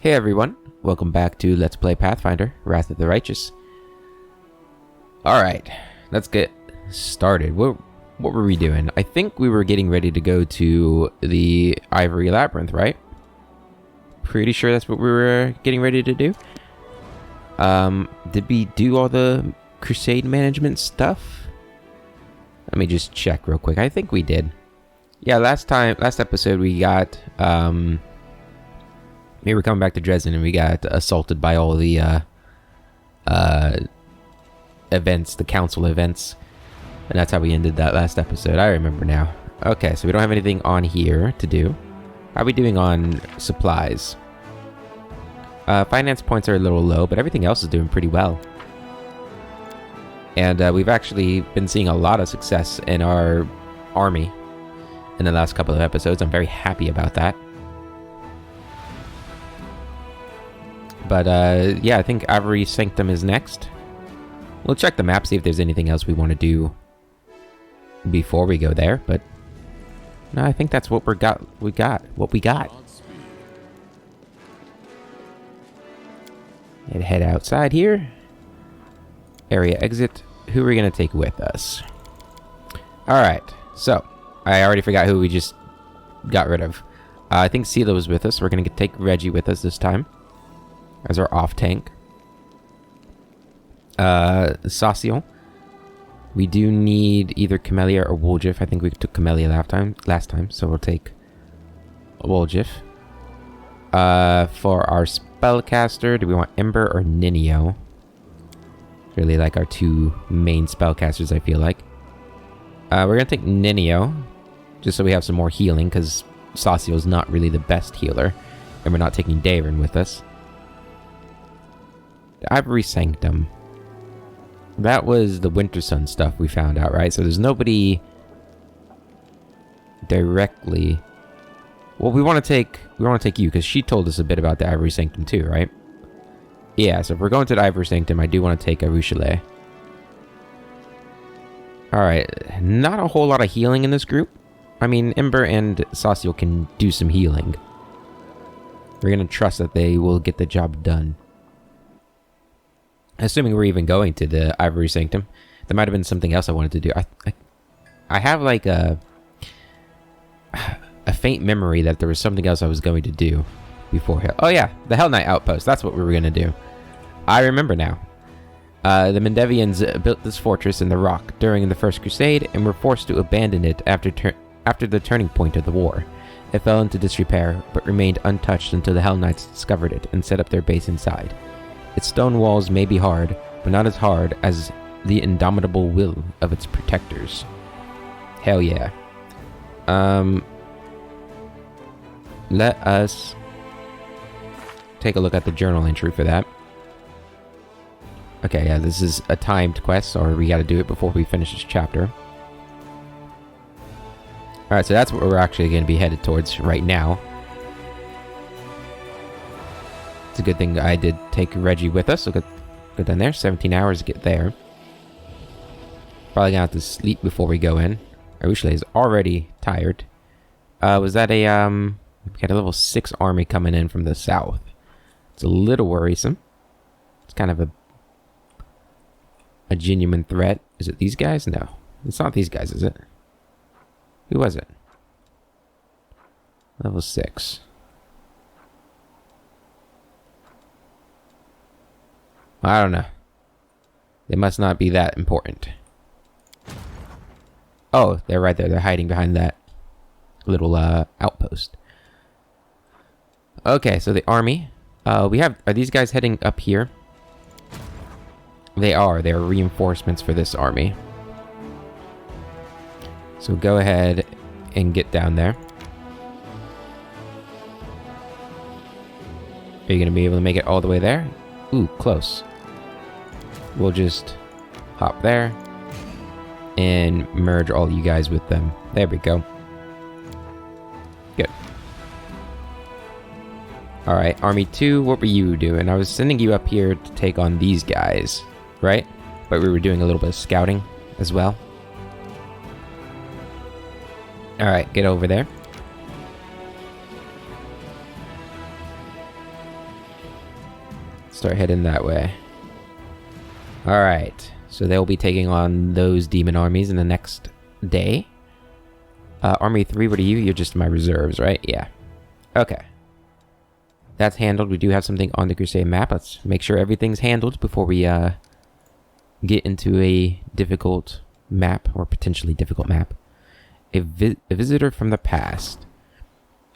Hey everyone, welcome back to Let's Play Pathfinder, Wrath of the Righteous. Alright, let's get started. What were we doing? I think we were getting ready to go to the Ivory Labyrinth, right? Pretty sure that's what we were getting ready to do. Did we do all the crusade management stuff? Let me just check real quick. I think we did. Yeah, last episode we got, we were coming back to Dresden and we got assaulted by all the events, the council events. And that's how we ended that last episode. I remember now. Okay, so we don't have anything on here to do. How are we doing on supplies? Finance points are a little low, but everything else is doing pretty well. And we've actually been seeing a lot of success in our army in the last couple of episodes. I'm very happy about that. But yeah, I think Ivory Sanctum is next. We'll check the map, see if there's anything else we want to do before we go there. But no, I think that's what we got. And head outside here. Area exit. Who are we gonna take with us? All right. So I already forgot who we just got rid of. I think Sela was with us. We're gonna take Reggie with us this time as our off tank. Saciel. We do need either Camellia or Woljif. I think we took Camellia last time, so we'll take Woljif. For our spellcaster, do we want Ember or Ninio? Really like our two main spellcasters, I feel like. We're gonna take Ninio, just so we have some more healing, because Saciel's not really the best healer, and we're not taking Davin with us. The Ivory Sanctum. That was the Winter Sun stuff we found out, right? So there's nobody directly. Well, we want to take you because she told us a bit about the Ivory Sanctum too, right? Yeah. So if we're going to the Ivory Sanctum, I do want to take a Ruchelet. All right. Not a whole lot of healing in this group. I mean, Ember and Saciel can do some healing. We're gonna trust that they will get the job done. Assuming we're even going to the Ivory Sanctum. There might have been something else I wanted to do. I have like a faint memory that there was something else I was going to do before. Oh yeah, the Hellknight Outpost. That's what we were going to do. I remember now. The Mendevians built this fortress in the rock during the First Crusade and were forced to abandon it after the turning point of the war. It fell into disrepair, but remained untouched until the Hellknights discovered it and set up their base inside. Its stone walls may be hard, but not as hard as the indomitable will of its protectors. Hell yeah. Let us take a look at the journal entry for that. Okay, yeah, this is a timed quest, or we gotta do it before we finish this chapter. Alright, so that's what we're actually gonna be headed towards right now. It's a good thing I did take Reggie with us. So go down there. 17 hours to get there. Probably gonna have to sleep before we go in. Arushale is already tired. Was that a we got a level 6 army coming in from the south. It's a little worrisome. It's kind of a genuine threat. Is it these guys? No. It's not these guys, is it? Who was it? Level 6. I don't know. They must not be that important. Oh, they're right there. They're hiding behind that little outpost. Okay, so the army. Are these guys heading up here? They are. They are reinforcements for this army. So go ahead and get down there. Are you going to be able to make it all the way there? Ooh, close. We'll just hop there and merge all you guys with them. There we go. Good. Alright, Army 2, what were you doing? I was sending you up here to take on these guys, right? But we were doing a little bit of scouting as well. Alright, get over there. Start heading that way. Alright. So they'll be taking on those demon armies in the next day. Army 3, what are you? You're just my reserves, right? Yeah. Okay. That's handled. We do have something on the Crusade map. Let's make sure everything's handled before we get into a difficult map, or potentially difficult map. A visitor from the past.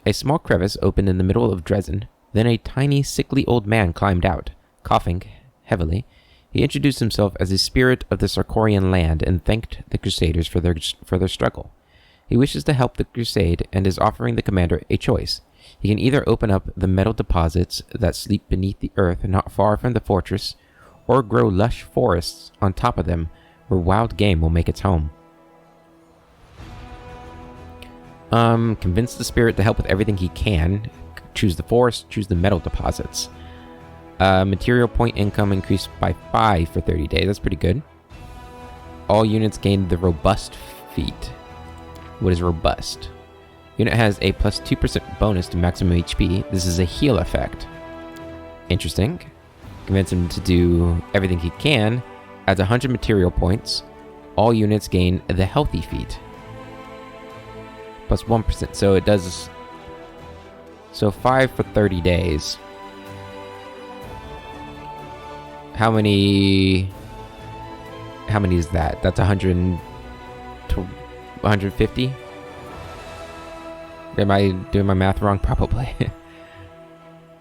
A small crevice opened in the middle of Dresden. Then a tiny, sickly old man climbed out, coughing heavily. He introduced himself as a spirit of the Sarkorian land and thanked the Crusaders for their struggle. He wishes to help the Crusade and is offering the commander a choice. He can either open up the metal deposits that sleep beneath the earth not far from the fortress, or grow lush forests on top of them where wild game will make its home. Convince the spirit to help with everything he can. Choose the forest, choose the metal deposits. Material point income increased by 5 for 30 days. That's pretty good. All units gain the robust feat. What is robust? Unit has a plus 2% bonus to maximum HP. This is a heal effect. Interesting. Convince him to do everything he can. Adds 100 material points. All units gain the healthy feat. Plus 1%. So it does... So 5 for 30 days. How many is that? That's 150? Am I doing my math wrong? Probably.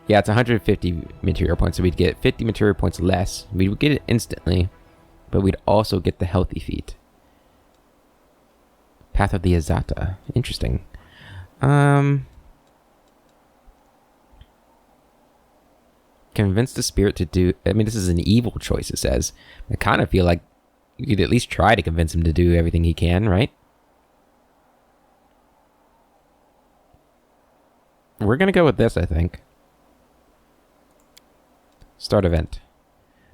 Yeah, it's 150 material points, so we'd get 50 material points less. We would get it instantly, but we'd also get the healthy feat. Path of the Azata. Interesting. Convince the spirit to do... I mean, this is an evil choice, it says. I kind of feel like you could at least try to convince him to do everything he can, right? We're going to go with this, I think. Start event.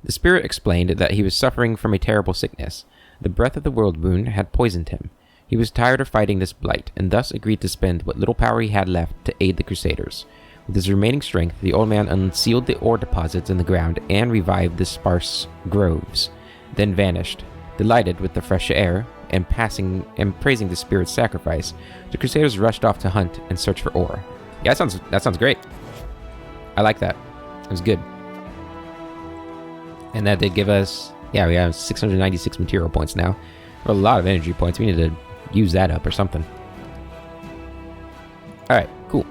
The spirit explained that he was suffering from a terrible sickness. The breath of the world wound had poisoned him. He was tired of fighting this blight, and thus agreed to spend what little power he had left to aid the Crusaders. With his remaining strength, the old man unsealed the ore deposits in the ground and revived the sparse groves, then vanished. Delighted with the fresh air and praising the spirit's sacrifice, the Crusaders rushed off to hunt and search for ore. Yeah, that sounds great. I like that. It was good. And that did give us... Yeah, we have 696 material points now. A lot of energy points. We need to use that up or something. Alright, cool.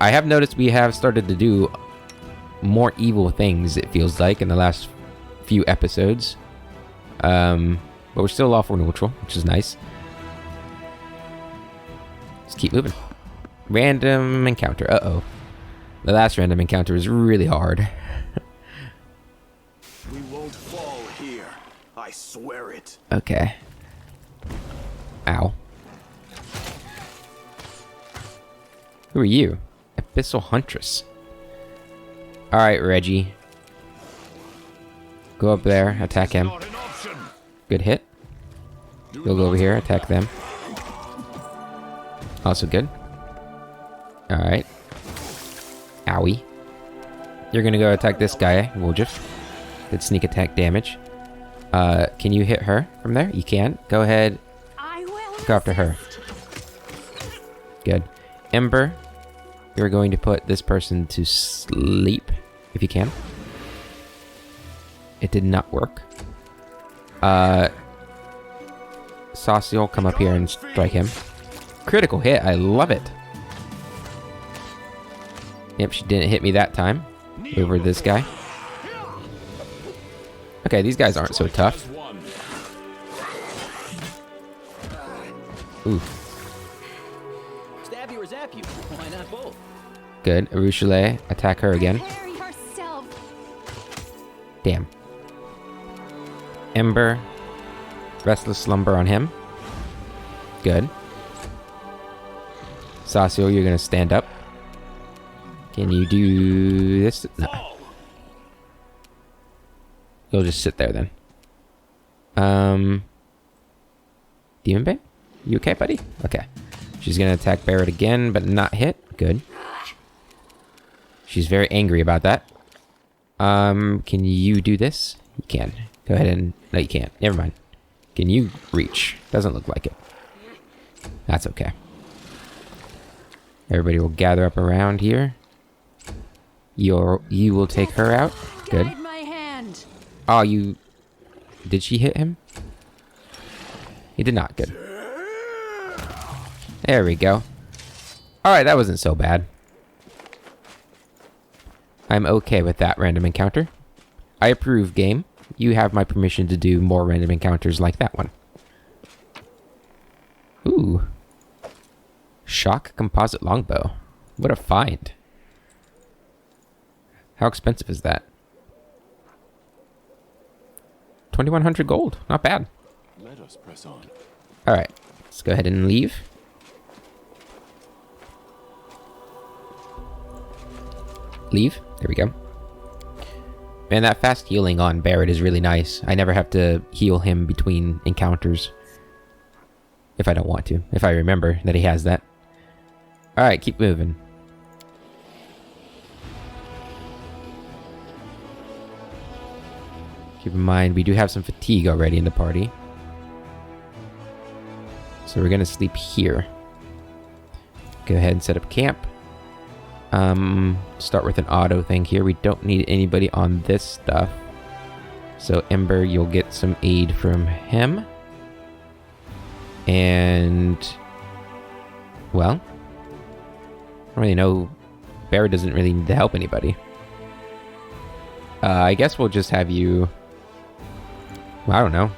I have noticed we have started to do more evil things, it feels like, in the last few episodes. But we're still lawful neutral, which is nice. Let's keep moving. Random encounter. Uh-oh. The last random encounter was really hard. We won't fall here. I swear it. Okay. Ow. Who are you? Abyssal Huntress. Alright, Reggie. Go up there, attack him. Good hit. You'll go over here, attack them. Also good. Alright. Owie. You're gonna go attack this guy, Woljif. Good sneak attack damage. Can you hit her from there? You can. Go ahead. Go after her. Good. Ember. You're going to put this person to sleep, if you can. It did not work. Saucy, come up here and strike him. Critical hit. I love it. Yep, she didn't hit me that time. Over this guy. Okay, these guys aren't so tough. Ooh. Stab you or zap you. Why not both? Good. Arushale, attack her again. Damn. Ember. Restless Slumber on him. Good. Sasio, you're gonna stand up. Can you do this? No. You'll just sit there then. Demon Bane? You okay, buddy? Okay. She's gonna attack Barrett again, but not hit. Good. She's very angry about that. Can you do this? You can. Go ahead and... No, you can't. Never mind. Can you reach? Doesn't look like it. That's okay. Everybody will gather up around here. You will take her out. Good. Guide my hand. Oh, you... Did she hit him? He did not. Good. There we go. Alright, that wasn't so bad. I'm okay with that random encounter. I approve, game. You have my permission to do more random encounters like that one. Ooh. Shock composite longbow. What a find. How expensive is that? 2,100 gold. Not bad. Let us press on. Alright. Let's go ahead and leave. Leave. There we go. Man, that fast healing on Barrett is really nice. I never have to heal him between encounters. If I don't want to. If I remember that he has that. Alright, keep moving. Keep in mind, we do have some fatigue already in the party. So we're gonna sleep here. Go ahead and set up camp. Start with an auto thing here. We don't need anybody on this stuff. So Ember, you'll get some aid from him. And... well... I don't really know. Barrett doesn't really need to help anybody. I guess we'll just have you... well, I don't know.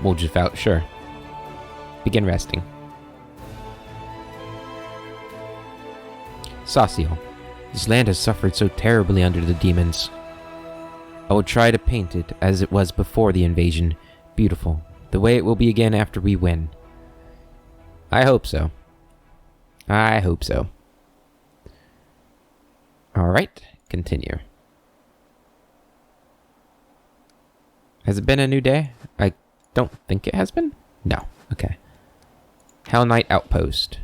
We'll just out. Sure. Begin resting. Sacio. This land has suffered so terribly under the demons. I will try to paint it as it was before the invasion. Beautiful. The way it will be again after we win. I hope so. I hope so. Alright, continue. Has it been a new day? I don't think it has been. No. Okay. Hellknight Outpost.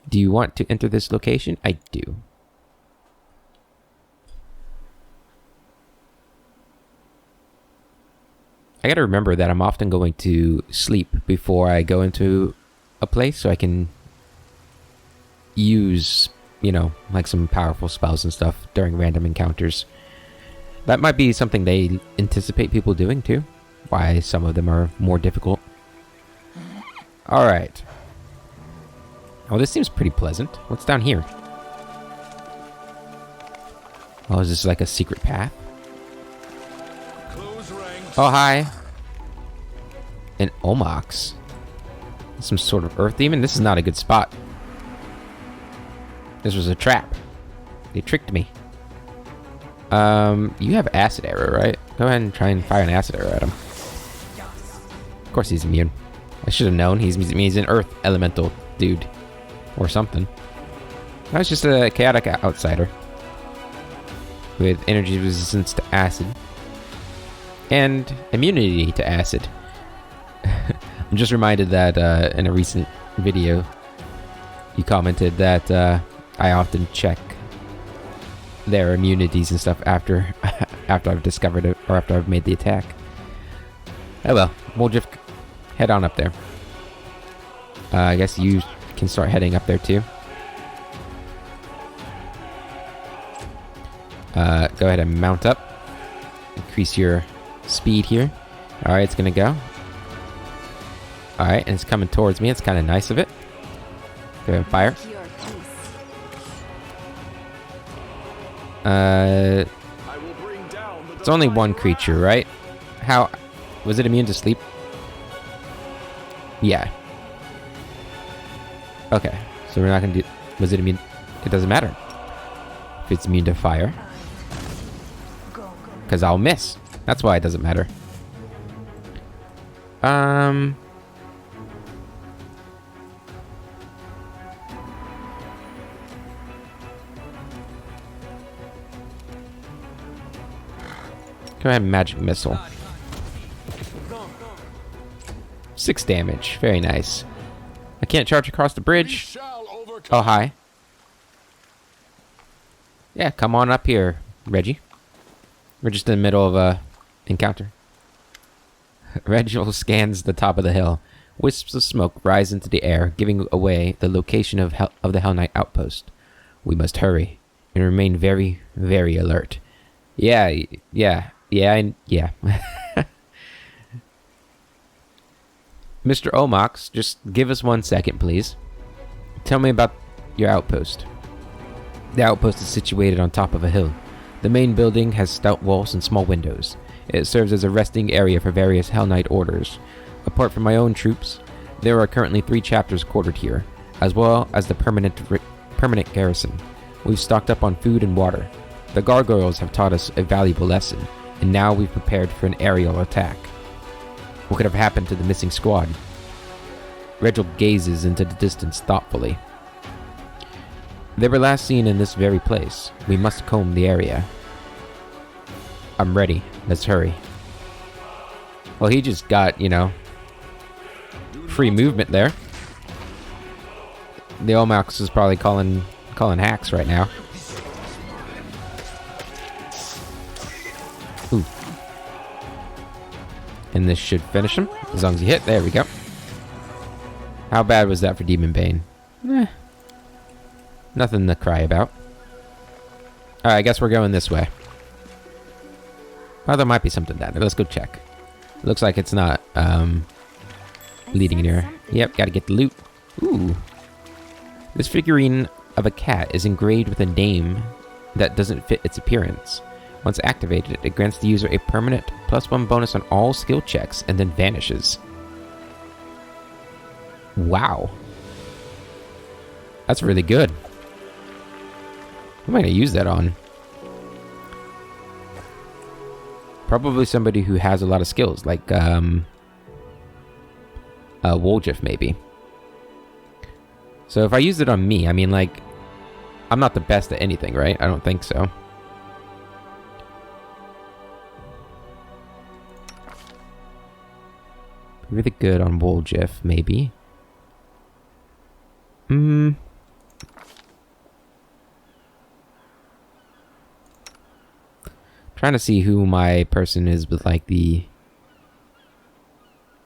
Do you want to enter this location? I do. I gotta remember that I'm often going to sleep before I go into a place so I can use, you know, like some powerful spells and stuff during random encounters. That might be something they anticipate people doing too. Why some of them are more difficult. Alright. Oh, this seems pretty pleasant. What's down here? Oh, is this like a secret path? Oh, hi. An Omox. Some sort of earth demon? This is not a good spot. This was a trap. They tricked me. You have acid arrow, right? Go ahead and try and fire an acid arrow at him. Of course he's immune. I should have known. He's an earth elemental dude. Or something. That was just a chaotic outsider. With energy resistance to acid. And immunity to acid. I'm just reminded that in a recent video, you commented that I often check their immunities and stuff after I've discovered it, or after I've made the attack. Oh well, we'll just head on up there. I guess you can start heading up there too. Go ahead and mount up. Increase your speed here. Alright, it's gonna go. Alright, and it's coming towards me. It's kind of nice of it. Go ahead and fire. It's only one creature, right? How... was it immune to sleep? Yeah. Okay, so we're not gonna do... was it immune... it doesn't matter if it's immune to fire. Because I'll miss. That's why it doesn't matter. Go ahead and magic missile. 6 damage. Very nice. I can't charge across the bridge. Oh, hi. Yeah, come on up here, Reggie. We're just in the middle of a encounter. Reginald scans the top of the hill. Wisps of smoke rise into the air, giving away the location of the Hellknight Outpost. We must hurry and remain very, very alert. Yeah. Mr. Omox, just give us 1 second, please. Tell me about your outpost. The outpost is situated on top of a hill. The main building has stout walls and small windows. It serves as a resting area for various Hellknight orders. Apart from my own troops, there are currently 3 chapters quartered here, as well as the permanent garrison. We've stocked up on food and water. The gargoyles have taught us a valuable lesson, and now we've prepared for an aerial attack. What could have happened to the missing squad? Reginald gazes into the distance thoughtfully. They were last seen in this very place. We must comb the area. I'm ready. Let's hurry. Well, he just got, free movement there. The Omox is probably calling hacks right now. Ooh. And this should finish him, as long as you hit. There we go. How bad was that for Demon Bane? Nothing to cry about. Alright, I guess we're going this way. Oh, there might be something down there. Let's go check. Looks like it's not, leading anywhere. Yep, gotta get the loot. Ooh. This figurine of a cat is engraved with a name that doesn't fit its appearance. Once activated, it grants the user a permanent +1 bonus on all skill checks and then vanishes. Wow. That's really good. Who am I going to use that on? Probably somebody who has a lot of skills, like Woljif maybe. So if I used it on me, I mean, like, I'm not the best at anything, right? I don't think so. Really good on Woljif, maybe. Trying to see who my person is with, like, the...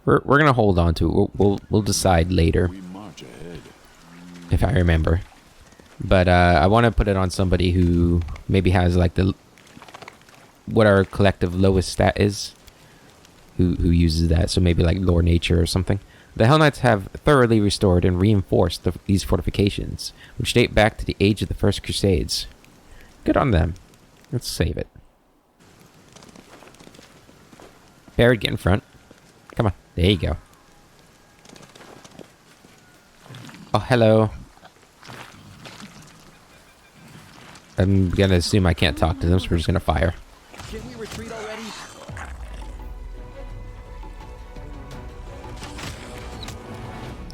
We're gonna hold on to it. We'll decide later. If I remember. But I want to put it on somebody who maybe has, like, the... what our collective lowest stat is. Who uses that. So maybe, like, Lore Nature or something. The Hellknights have thoroughly restored and reinforced these fortifications, which date back to the age of the First Crusades. Good on them. Let's save it. Barrett, get in front. Come on. There you go. Oh, hello. I'm gonna assume I can't talk to them, so we're just gonna fire. Can we retreat already?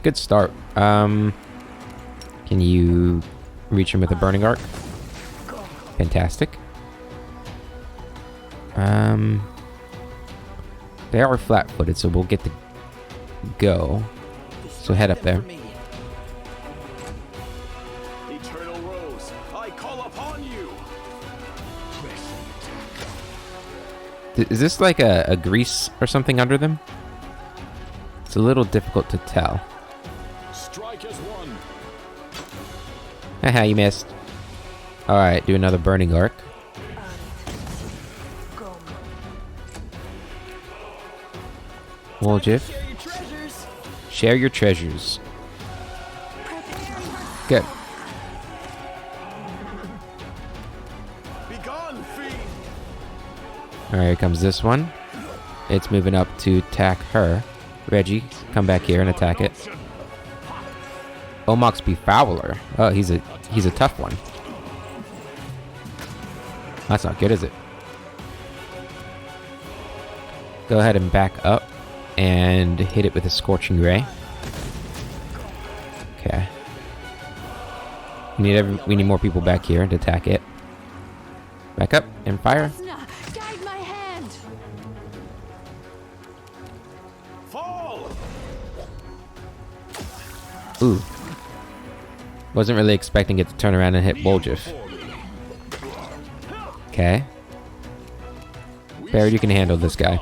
Good start. Can you reach him with a burning arc? Fantastic. They are flat-footed, so we'll get to go. So head up there. Eternal Rose, I call upon you. Is this like a grease or something under them? It's a little difficult to tell. Strike as one. Haha, you missed. Alright, do another burning arc. Woljif. Share your treasures. Good. Be gone, fiend. Alright, here comes this one. It's moving up to attack her. Reggie, come back here and attack it. Omox Befouler. Oh, he's a tough one. That's not good, is it? Go ahead and back up and hit it with a Scorching Ray. Okay. We need more people back here to attack it. Back up and fire. Guide my hand. Fall. Ooh. Wasn't really expecting it to turn around and hit Woljif. Okay. Barrett, you can handle this guy.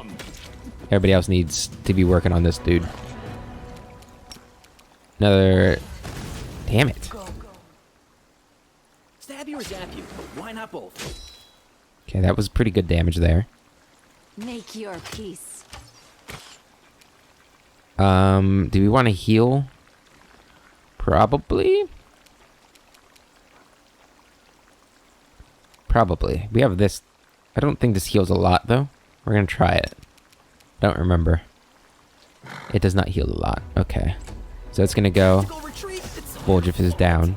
Everybody else needs to be working on this dude. Another... Damn it. Stab you or zap you? Why not both? Okay, that was pretty good damage there. Make your peace. Do we want to heal? Probably. Probably. We have this. I don't think this heals a lot, though. We're going to try it. Don't remember. It does not heal a lot. Okay. So it's going to go. Woljif is down.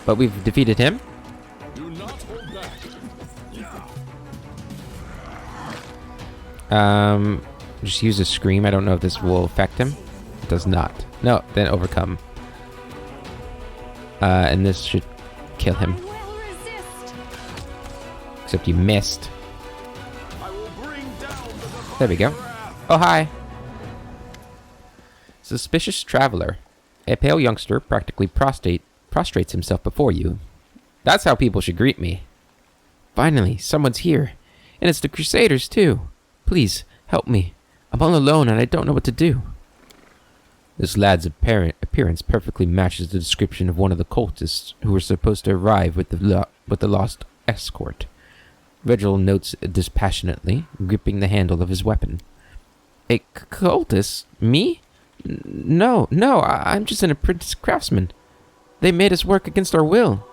But we've defeated him. Just use a scream. I don't know if this will affect him. It does not. No, then overcome. And this should kill him. I will resist. Except you missed. There we go. Oh, hi. Suspicious traveler. A pale youngster practically prostrates himself before you. That's how people should greet me. Finally, someone's here. And it's the Crusaders, too. Please, help me. I'm all alone and I don't know what to do. This lad's appearance perfectly matches the description of one of the cultists who were supposed to arrive with the lost escort. Virgil notes dispassionately, gripping the handle of his weapon. A cultist? Me? No, I'm just an apprentice craftsman. They made us work against our will.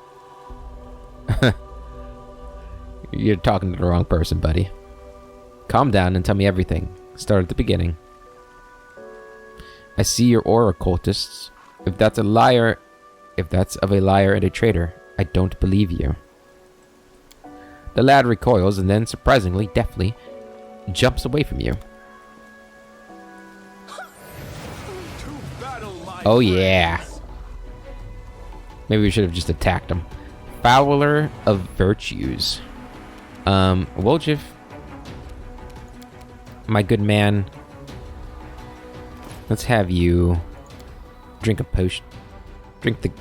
You're talking to the wrong person, buddy. Calm down and tell me everything. Start at the beginning. I see your aura, cultists. If that's of a liar and a traitor, I don't believe you. The lad recoils and then, surprisingly, deftly, jumps away from you. Oh yeah. Maybe we should have just attacked him. Fowler of Virtues. Woljif, my good man, let's have you drink a potion.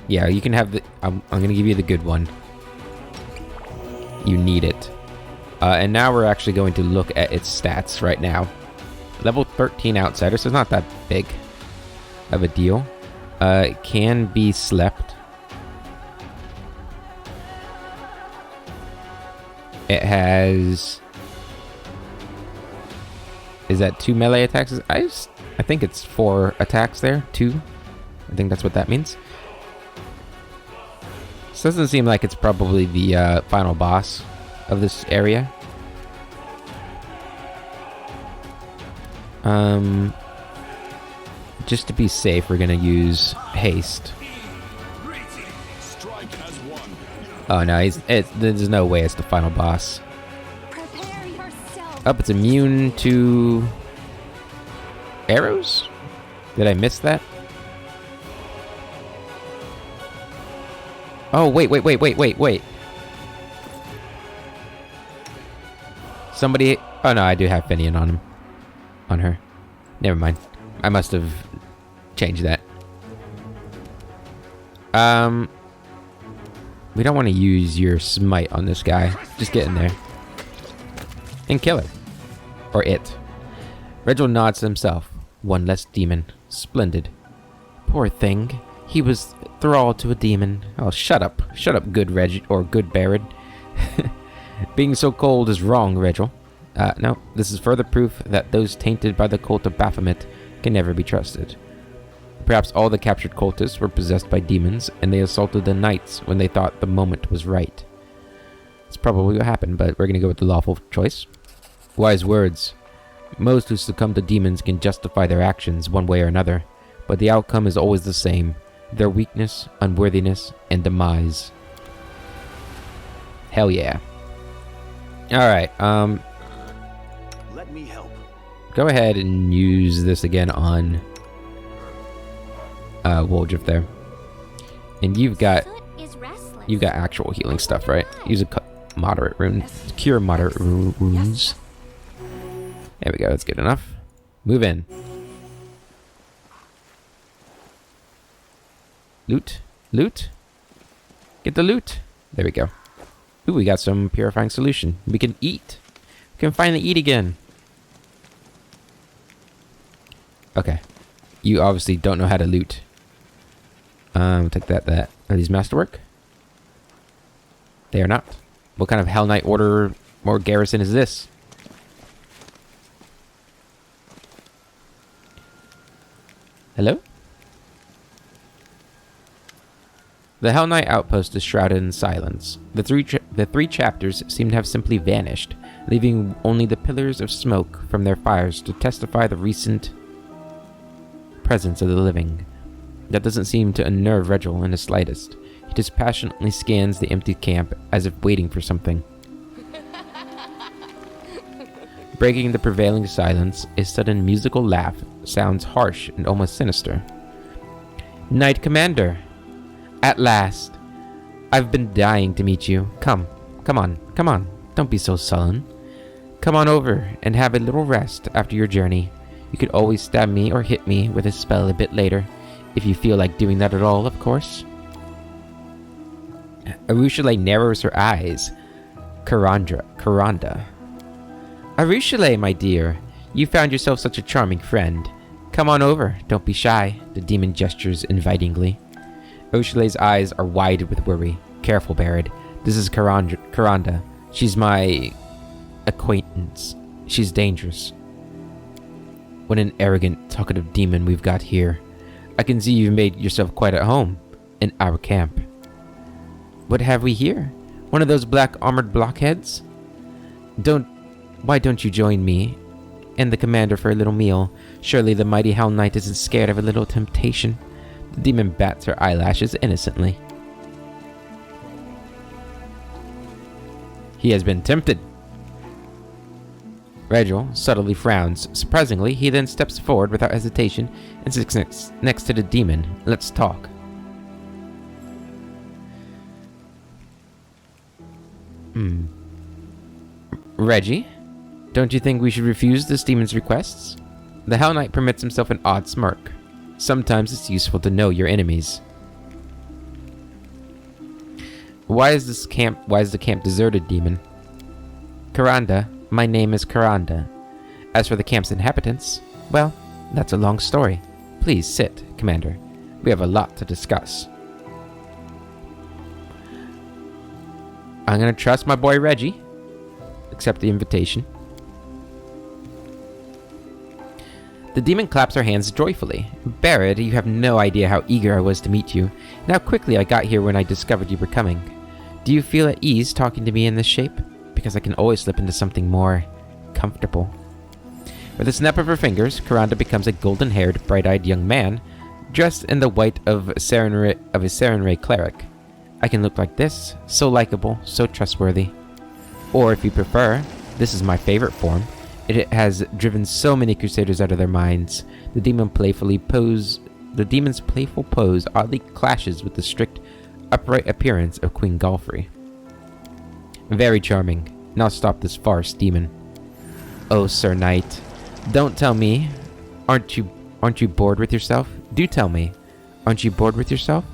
Yeah, you can have the, I'm gonna give you the good one. You need it. And now we're actually going to look at its stats right now. Level 13 outsider, so it's not that big of a deal. It can be slept. It has... Is that 2 melee attacks? I think it's 4 attacks there. 2. I think that's what that means. This doesn't seem like it's probably the final boss of this area. Just to be safe, we're gonna use haste. Oh no, there's no way it's the final boss. Prepare yourself. Oh, it's immune to arrows? Did I miss that? Oh, wait. Somebody... Oh no, I do have Finian on him. On her. Never mind. I must have changed that. We don't want to use your smite on this guy. Just get in there. And kill her. Or it. Virgil nods to himself. One less demon. Splendid. Poor thing. He was thralled to a demon. Oh, shut up. Shut up, good Reg... Or good Barrett. Being so cold is wrong, Virgil. No. This is further proof that those tainted by the cult of Baphomet can never be trusted. Perhaps all the captured cultists were possessed by demons, and they assaulted the knights when they thought the moment was right. That's probably what happened, but we're going to go with the lawful choice. Wise words. Most who succumb to demons can justify their actions one way or another, but the outcome is always the same. Their weakness, unworthiness, and demise. Hell yeah. Alright, Let me help. go ahead and use this again on Woljif there. And you've got actual healing stuff, right? Use a moderate rune. Cure moderate wounds. There we go, that's good enough. Move in. Loot. Get the loot. There we go. Ooh, we got some purifying solution. We can eat. We can finally eat again. Okay. You obviously don't know how to loot. Take that. Are these masterwork? They are not. What kind of Hellknight order or garrison is this? Hello? The Hellknight outpost is shrouded in silence. The three chapters seem to have simply vanished, leaving only the pillars of smoke from their fires to testify the recent presence of the living. That doesn't seem to unnerve Regil in the slightest. He dispassionately scans the empty camp as if waiting for something. Breaking the prevailing silence, a sudden musical laugh sounds harsh and almost sinister. Knight Commander! At last! I've been dying to meet you. Come on. Don't be so sullen. Come on over and have a little rest after your journey. You could always stab me or hit me with a spell a bit later, if you feel like doing that at all, of course. Arushale narrows her eyes. Karanda. Arushale, my dear, you found yourself such a charming friend. Come on over, don't be shy, the demon gestures invitingly. Arushale's eyes are wide with worry. Careful, Barad. This is Karanda. She's my acquaintance. She's dangerous. What an arrogant, talkative demon we've got here. I can see you've made yourself quite at home in our camp. What have we here? One of those black armored blockheads? Why don't you join me and the commander for a little meal? Surely the mighty Hellknight isn't scared of a little temptation. The demon bats her eyelashes innocently. He has been tempted. Regil subtly frowns. Surprisingly, he then steps forward without hesitation and sits next to the demon. Let's talk. Reggie, don't you think we should refuse this demon's requests? The Hellknight permits himself an odd smirk. Sometimes it's useful to know your enemies. Why is the camp deserted, demon? Karanda, my name is Karanda. As for the camp's inhabitants, well, that's a long story. Please sit, Commander. We have a lot to discuss. I'm gonna trust my boy Reggie. Accept the invitation. The demon claps her hands joyfully. Barad, you have no idea how eager I was to meet you, and how quickly I got here when I discovered you were coming. Do you feel at ease talking to me in this shape? Because I can always slip into something more comfortable. With a snap of her fingers, Karanda becomes a golden-haired, bright-eyed young man, dressed in the white of a Sarenrae cleric. I can look like this, so likable, so trustworthy. Or if you prefer, this is my favorite form. It has driven so many crusaders out of their minds. The demon's playful pose oddly clashes with the strict, upright appearance of Queen Galfrey. Very charming. Now stop this farce, demon. Oh, Sir Knight, don't tell me. Aren't you bored with yourself? Do tell me. Aren't you bored with yourself?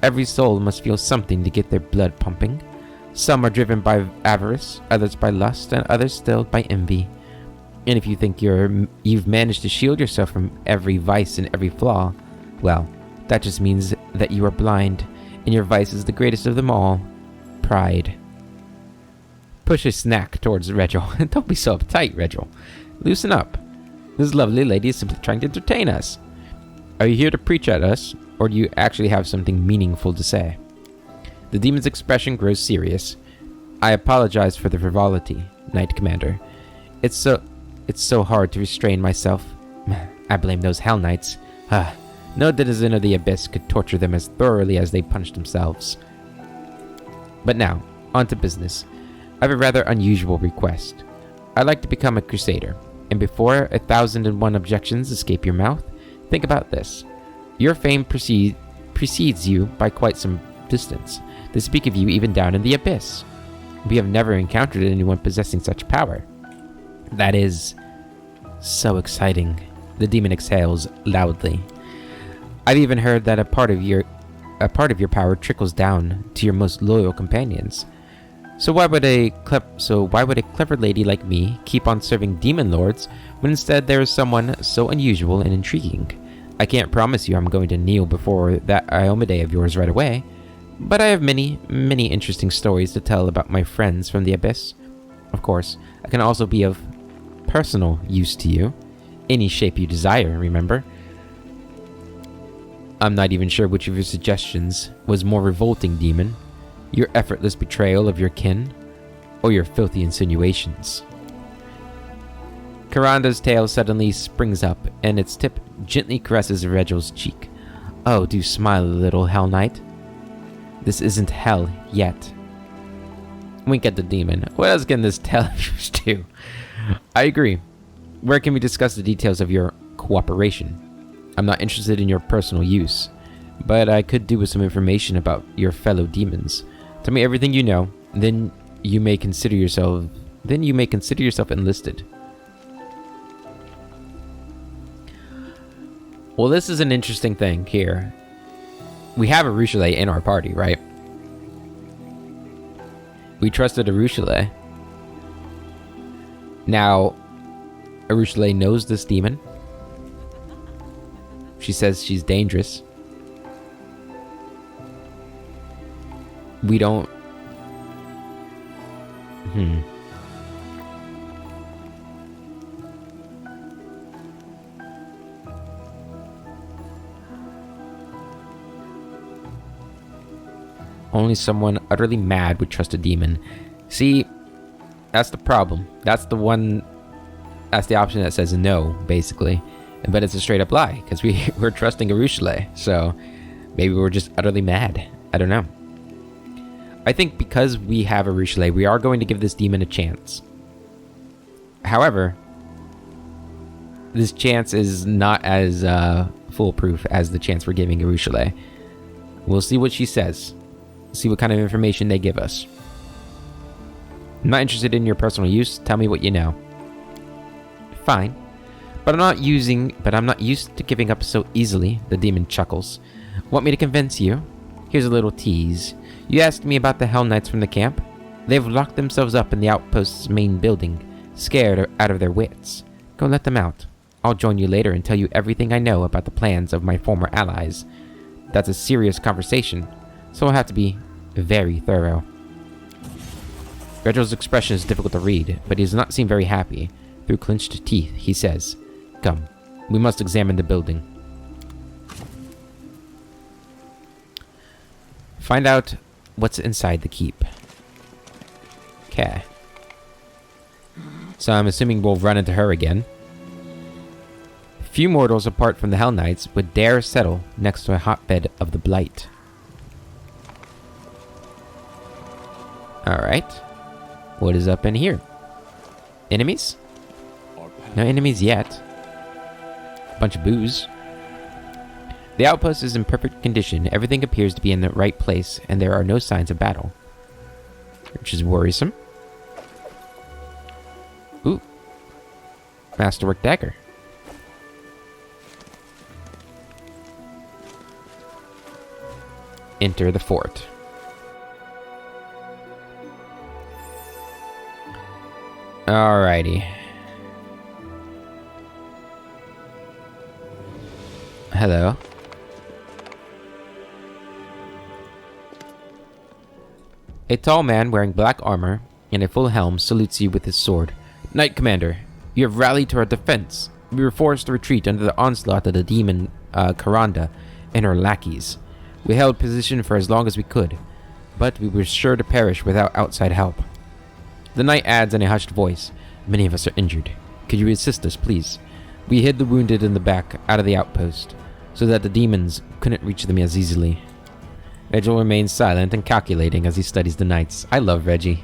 Every soul must feel something to get their blood pumping. Some are driven by avarice, others by lust, and others still by envy. And if you think you've managed to shield yourself from every vice and every flaw, well, that just means that you are blind, and your vice is the greatest of them all, pride. Push a snack towards Regil. Don't be so uptight, Regil. Loosen up. This lovely lady is simply trying to entertain us. Are you here to preach at us, or do you actually have something meaningful to say? The demon's expression grows serious. I apologize for the frivolity, Knight Commander. It's so hard to restrain myself. I blame those Hellknights. No denizen of the Abyss could torture them as thoroughly as they punished themselves. But now, on to business. I have a rather unusual request. I'd like to become a crusader, and before 1,001 objections escape your mouth, think about this. Your fame precedes you by quite some distance. They speak of you even down in the Abyss. We have never encountered anyone possessing such power. That is so exciting. The demon exhales loudly. I've even heard that a part of your power trickles down to your most loyal companions. So why would a clever lady like me keep on serving demon lords when instead there is someone so unusual and intriguing? I can't promise you I'm going to kneel before that Iomade of yours right away, but I have many, many interesting stories to tell about my friends from the Abyss. Of course, I can also be of personal use to you. Any shape you desire, remember? I'm not even sure which of your suggestions was more revolting, demon. Your effortless betrayal of your kin, or your filthy insinuations. Karanda's tail suddenly springs up, and its tip gently caresses Regel's cheek. Oh, do smile a little, Hellknight. This isn't hell yet. Wink at the demon. What else can this tell us do? I agree. Where can we discuss the details of your cooperation? I'm not interested in your personal use, but I could do with some information about your fellow demons. Tell me everything you know, then you may consider yourself enlisted. Well, this is an interesting thing here. We have a Ruchelet in our party, right? We trusted a Ruchelet. Now, a Ruchelet knows this demon. She says she's dangerous. We don't... Only someone utterly mad would trust a demon. See, that's the problem. That's the option that says no, basically. But it's a straight up lie, because we're trusting a Ruchelet. So, maybe we're just utterly mad. I don't know. I think because we have a Ruchelet, we are going to give this demon a chance. However, this chance is not as foolproof as the chance we're giving a Ruchelet. We'll see what she says. See what kind of information they give us. I'm not interested in your personal use. Tell me what you know. Fine. But I'm not used to giving up so easily, the demon chuckles. Want me to convince you? Here's a little tease. You asked me about the Hellknights from the camp? They've locked themselves up in the Outpost's main building, scared out of their wits. Go let them out. I'll join you later and tell you everything I know about the plans of my former allies. That's a serious conversation, so I'll have to be very thorough. Regel's expression is difficult to read, but he does not seem very happy. Through clenched teeth, he says, "Come, we must examine the building. Find out what's inside the keep." Okay. So I'm assuming we'll run into her again. Few mortals apart from the Hellknights would dare settle next to a hotbed of the Blight. Alright. What is up in here? Enemies? No enemies yet. Bunch of booze. The outpost is in perfect condition. Everything appears to be in the right place, and there are no signs of battle. Which is worrisome. Ooh. Masterwork dagger. Enter the fort. Alrighty. Hello. A tall man wearing black armor and a full helm salutes you with his sword. Knight Commander, you have rallied to our defense. We were forced to retreat under the onslaught of the demon Karanda and her lackeys. We held position for as long as we could, but we were sure to perish without outside help. The knight adds in a hushed voice, "Many of us are injured. Could you assist us, please? We hid the wounded in the back out of the outpost, so that the demons couldn't reach them as easily." Regil remains silent and calculating as he studies the knights. I love Reggie.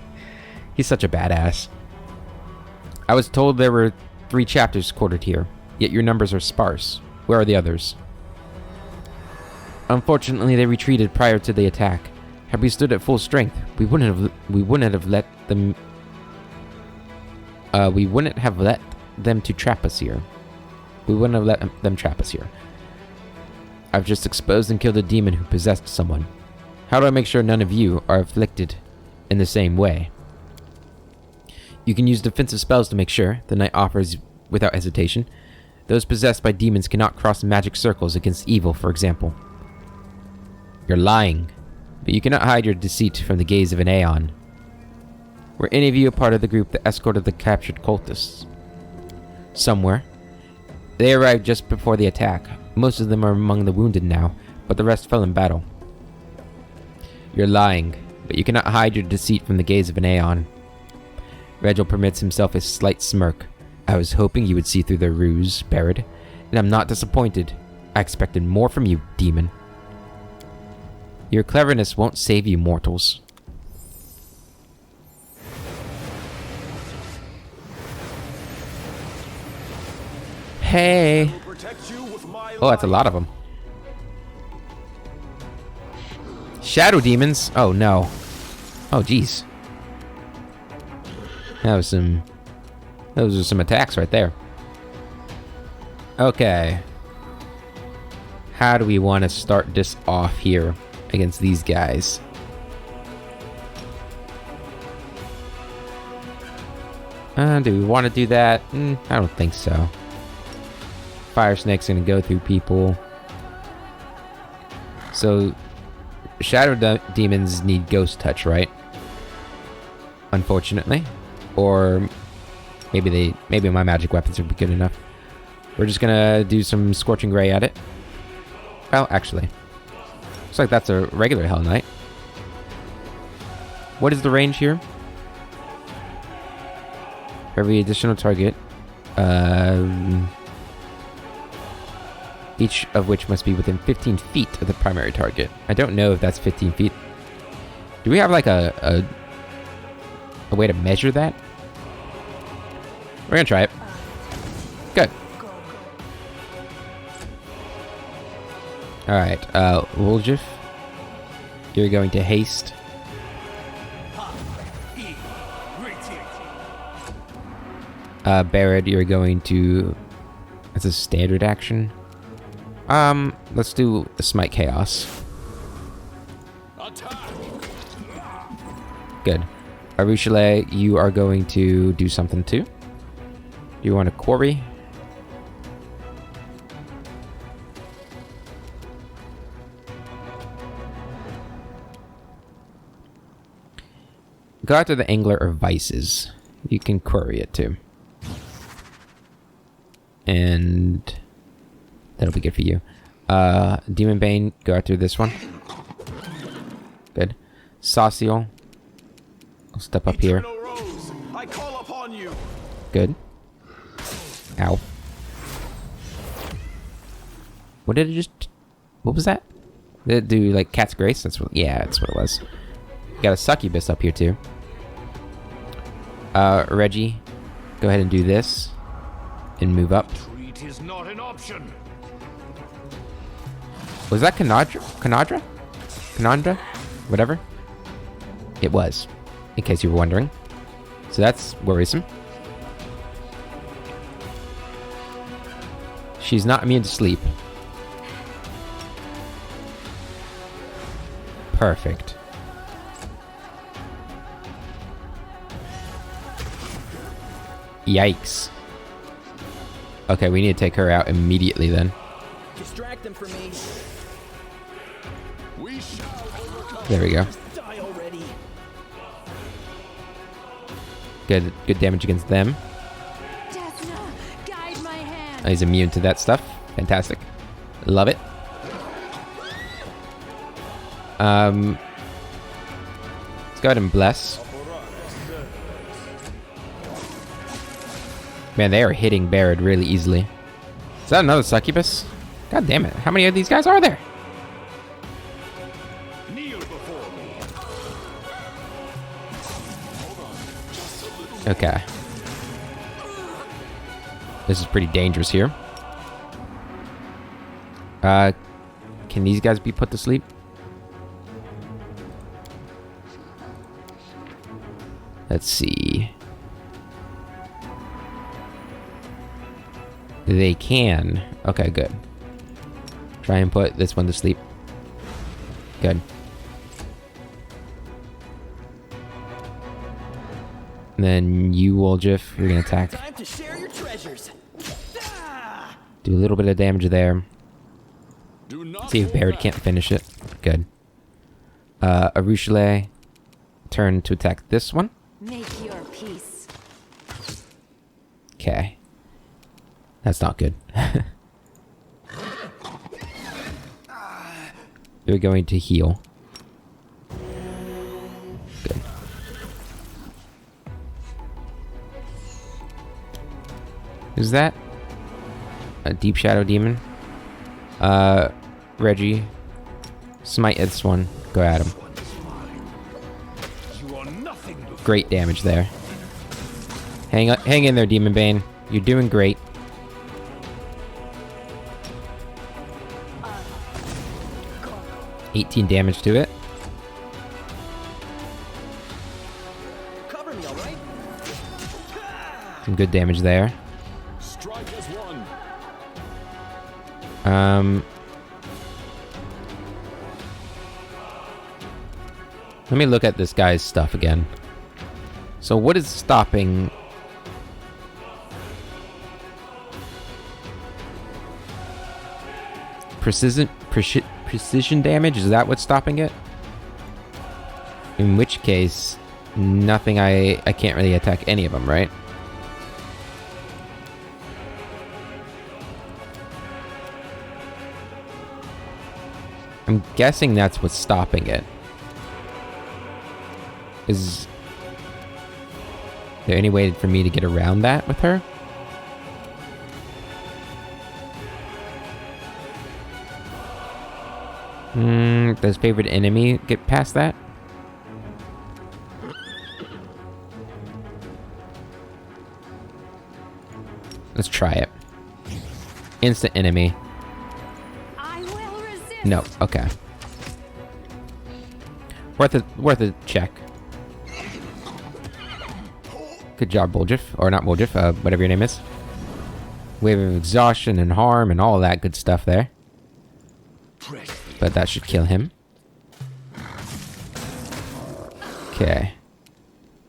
He's such a badass. I was told there were 3 chapters quartered here, yet your numbers are sparse. Where are the others? Unfortunately, they retreated prior to the attack. Had we stood at full strength, we wouldn't have let them to trap us here. We wouldn't have let them trap us here. I've just exposed and killed a demon who possessed someone. How do I make sure none of you are afflicted in the same way? You can use defensive spells to make sure, the knight offers without hesitation. Those possessed by demons cannot cross magic circles against evil, for example. You're lying, but you cannot hide your deceit from the gaze of an Aeon. Were any of you a part of the group that escorted the captured cultists? Somewhere. They arrived just before the attack. Most of them are among the wounded now, but the rest fell in battle. You're lying, but you cannot hide your deceit from the gaze of an Aeon. Regil permits himself a slight smirk. I was hoping you would see through their ruse, Barad, and I'm not disappointed. I expected more from you, demon. Your cleverness won't save you, mortals. Hey! Oh, that's a lot of them. Shadow demons? Oh, no. Oh, jeez. Those are some attacks right there. Okay. How do we want to start this off here against these guys? Do we want to do that? I don't think so. Fire Snake's gonna go through people. So, Shadow Demons need Ghost Touch, right? Unfortunately. Or maybe my magic weapons would be good enough. We're just gonna do some Scorching Ray at it. Well, actually. Looks like that's a regular Hellknight. What is the range here? For every additional target. Each of which must be within 15 feet of the primary target. I don't know if that's 15 feet. Do we have like a way to measure that? We're gonna try it. Good. Alright, Woljif, you're going to haste. Barad, you're going to... That's a standard action. Let's do a Smite Chaos. Good. Arushale, you are going to do something too. Do you want a quarry? Go after the Angler of Vices. You can query it too. And that'll be good for you. Demon Bane, go after this one. Good. Sauciel, I'll step up here. I call upon you. Good. Ow. What did it just... What was that? Did it do, like, Cat's Grace? That's what... Yeah, that's what it was. Got a Succubus up here, too. Reggie, go ahead and do this. And move up. Retreat is not an option. Was that Canadra? Canandra? Whatever. It was. In case you were wondering. So that's worrisome. She's not immune to sleep. Perfect. Yikes. Okay, we need to take her out immediately then. Distract them from me. We shall overcome. There we go. Die already. Good damage against them. Desna, guide my hand. He's immune to that stuff. Fantastic. Love it. Let's go ahead and bless. Man, they are hitting Barad really easily. Is that another Succubus? God damn it. How many of these guys are there? Kneel before me. Okay. This is pretty dangerous here. Can these guys be put to sleep? Let's see. They can. Okay, good. Try and put this one to sleep. Good. And then you, Woljif, you're gonna attack. Time to share your treasures. Ah! Do a little bit of damage there. Do not See if hold Baird back. can't finish it. Good. Arushale, turn to attack this one. Make your peace. Okay. That's not good. You're going to heal. Good. Who's that? A Deep Shadow Demon? Reggie. Smite this one. Go at him. You are nothing but Great damage there. Hang in there, Demon Bane. You're doing great. $18 damage to it. Cover me, all right? Some good damage there. strike as one. Let me look at this guy's stuff again. So what is stopping... Precision damage? Is that what's stopping it? In which case, nothing I can't really attack any of them, right? I'm guessing that's what's stopping it. Is there any way for me to get around that with her? Does favorite enemy get past that? Let's try it. Instant enemy. I will resist. No, okay. Worth a check. Good job, Woljif. Or not Woljif, whatever your name is. Wave of exhaustion and harm and all that good stuff there. But that should kill him. Okay.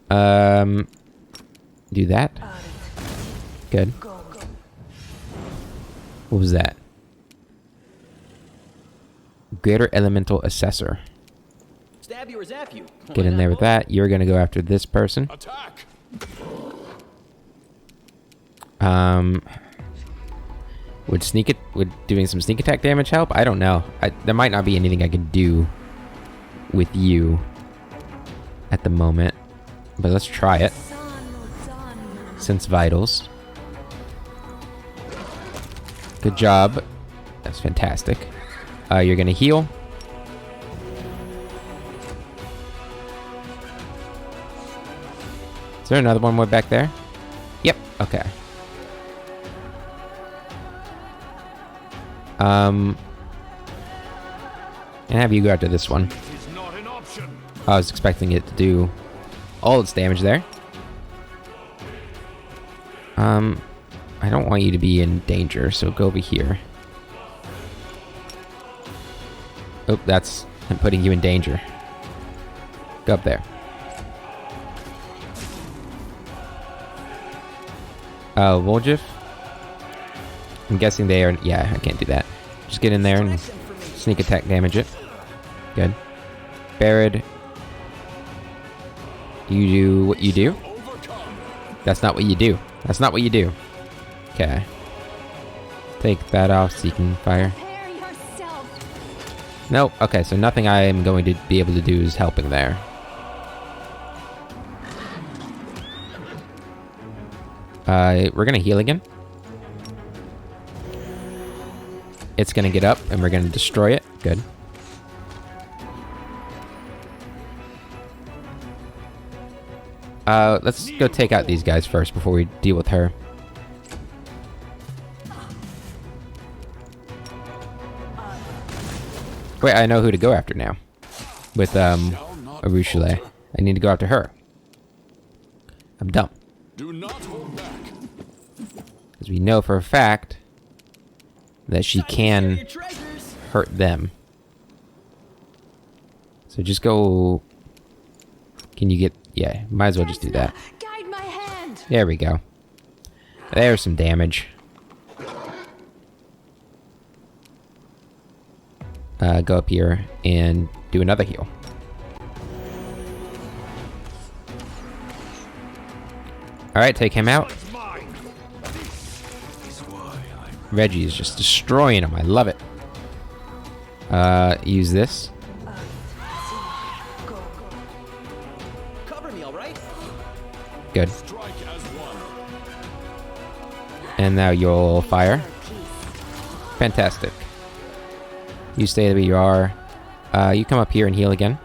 Do that. Good. What was that? Greater Elemental Assessor. Stab you or zap you. Get in there with that. You're gonna go after this person. Attack. Would doing some sneak attack damage help? I don't know. There might not be anything I can do with you at the moment, but let's try it. Sense vitals. Good job. That's fantastic. You're gonna heal. Is there another one more back there? Yep. Okay. And have you go after this one. It is not an option. I was expecting it to do all its damage there. I don't want you to be in danger, so go over here. Oh, that's him putting you in danger. Go up there. Woljif? I'm guessing they are... Yeah, I can't do that. Just get in there and sneak attack damage it. Good. Barrett. You do what you do? That's not what you do. That's not what you do. Okay. Take that off, Seeking Fire. Prepare yourself. Nope. Okay, so nothing I am going to be able to do is helping there. We're gonna heal again. It's gonna get up, and we're gonna destroy it. Good. Let's go take out these guys first before we deal with her. Wait, I know who to go after now. With, Arushale. I need to go after her. I'm dumb. Do not hold back. Because we know for a fact that she Time to share can your treasures. hurt them. So just go... Can you get... Yeah, might as well just do that. Guide There we go. There's some damage. Go up here and do another heal. Alright, take him out. Reggie is just destroying him. I love it. Use this. Cover me, all right? Good. And now you'll fire. Fantastic. You stay where you are. You come up here and heal again.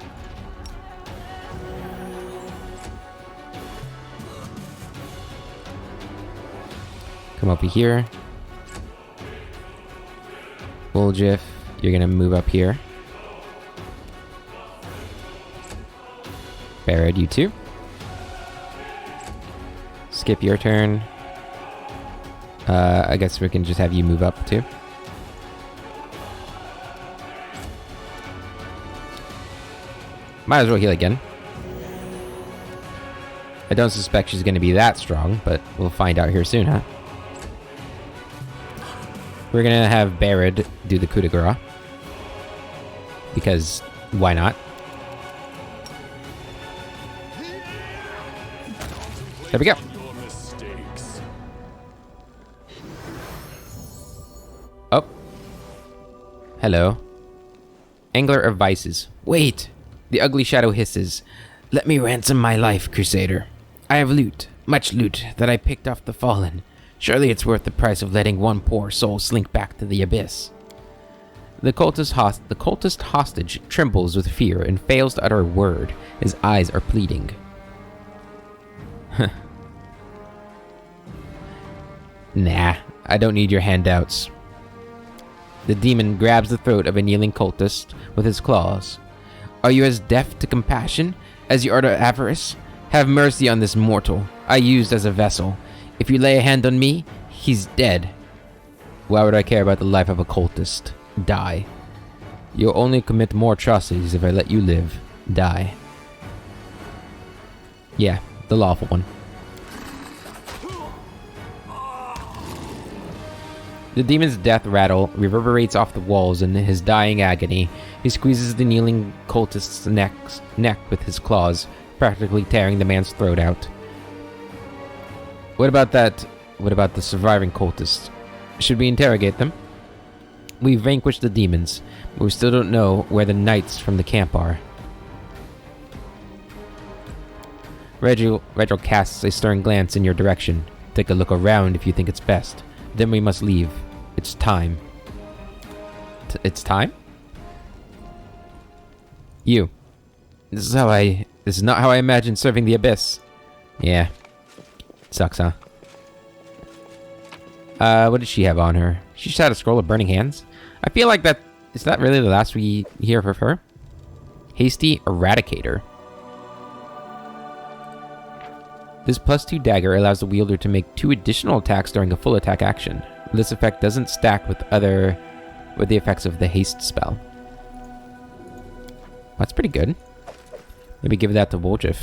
Come over here. Bulljiff, you're gonna move up here. Barrett, you too. Skip your turn. I guess we can just have you move up too. Might as well heal again. I don't suspect she's gonna be that strong, but we'll find out here soon, huh? We're gonna have Barrett do the coup de grace. Because, why not? There we go. Oh. Hello. Angler of Vices. Wait! The ugly shadow hisses. Let me ransom my life, Crusader. I have loot, much loot, that I picked off the fallen. Surely it's worth the price of letting one poor soul slink back to the abyss. The cultist hostage trembles with fear and fails to utter a word. His eyes are pleading. Nah, I don't need your handouts. The demon grabs the throat of a kneeling cultist with his claws. Are you as deaf to compassion as you are to avarice? Have mercy on this mortal I used as a vessel. If you lay a hand on me, he's dead. Why would I care about the life of a cultist? Die. You'll only commit more atrocities if I let you live. Die. Yeah, the lawful one. The demon's death rattle reverberates off the walls in his dying agony. He squeezes the kneeling cultist's neck with his claws, practically tearing the man's throat out. What about the surviving cultists? Should we interrogate them? We've vanquished the demons, but we still don't know where the knights from the camp are. Reggie casts a stern glance in your direction. Take a look around if you think it's best. Then we must leave. It's time. It's time? You. This is not how I imagined serving the Abyss. Yeah. Sucks, huh? What did she have on her? She just had a scroll of burning hands. I feel like is that really the last we hear of her? Hasty Eradicator. This +2 dagger allows the wielder to make 2 additional attacks during a full attack action. This effect doesn't stack with the effects of the haste spell. That's pretty good. Maybe give that to Bulljiff.